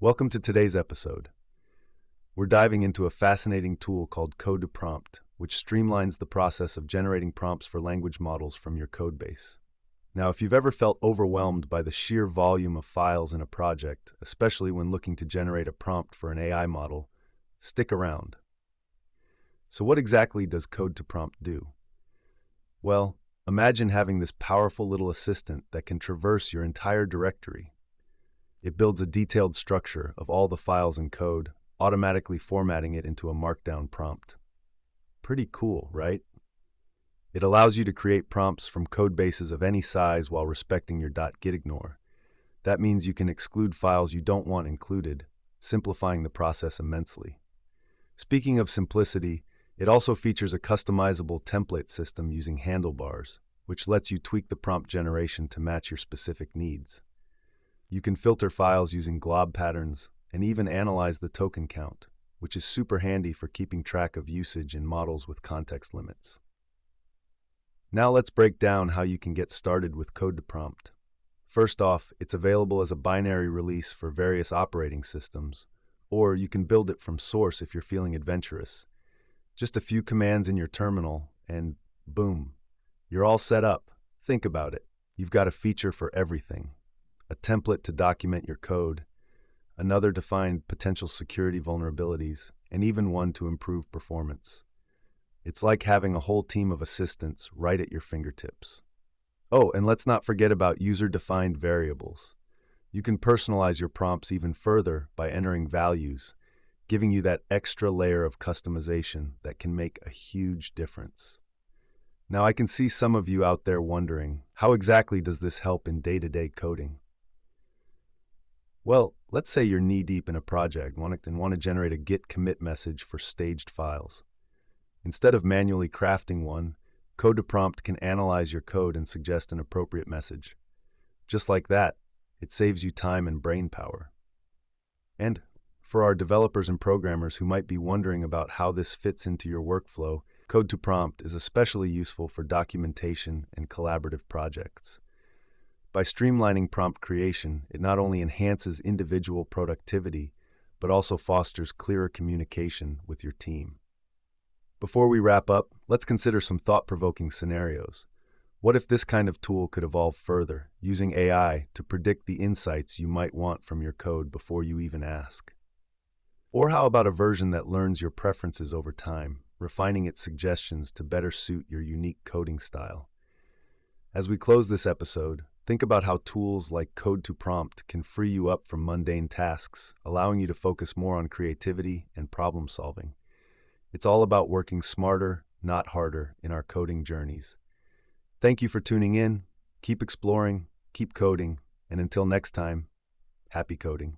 Welcome to today's episode. We're diving into a fascinating tool called code2prompt, which streamlines the process of generating prompts for language models from your codebase. Now, if you've ever felt overwhelmed by the sheer volume of files in a project, especially when looking to generate a prompt for an AI model, stick around. So what exactly does code2prompt do? Well, imagine having this powerful little assistant that can traverse your entire directory. It builds a detailed structure of all the files and code, automatically formatting it into a markdown prompt. Pretty cool, right? It allows you to create prompts from code bases of any size while respecting your .gitignore. That means you can exclude files you don't want included, simplifying the process immensely. Speaking of simplicity, it also features a customizable template system using handlebars, which lets you tweak the prompt generation to match your specific needs. You can filter files using glob patterns and even analyze the token count, which is super handy for keeping track of usage in models with context limits. Now let's break down how you can get started with code2prompt. First off, it's available as a binary release for various operating systems, or you can build it from source if you're feeling adventurous. Just a few commands in your terminal, and boom, you're all set up. Think about it. You've got a feature for everything. A template to document your code, another to find potential security vulnerabilities, and even one to improve performance. It's like having a whole team of assistants right at your fingertips. Oh, and let's not forget about user-defined variables. You can personalize your prompts even further by entering values, giving you that extra layer of customization that can make a huge difference. Now, I can see some of you out there wondering, how exactly does this help in day-to-day coding? Well, let's say you're knee-deep in a project and want to generate a git commit message for staged files. Instead of manually crafting one, code2prompt can analyze your code and suggest an appropriate message. Just like that, it saves you time and brain power. And for our developers and programmers who might be wondering about how this fits into your workflow, code2prompt is especially useful for documentation and collaborative projects. By streamlining prompt creation, it not only enhances individual productivity, but also fosters clearer communication with your team. Before we wrap up, let's consider some thought-provoking scenarios. What if this kind of tool could evolve further, using AI to predict the insights you might want from your code before you even ask? Or how about a version that learns your preferences over time, refining its suggestions to better suit your unique coding style? As we close this episode, think about how tools like code2prompt can free you up from mundane tasks, allowing you to focus more on creativity and problem solving. It's all about working smarter, not harder, in our coding journeys. Thank you for tuning in. Keep exploring, keep coding, and until next time, happy coding.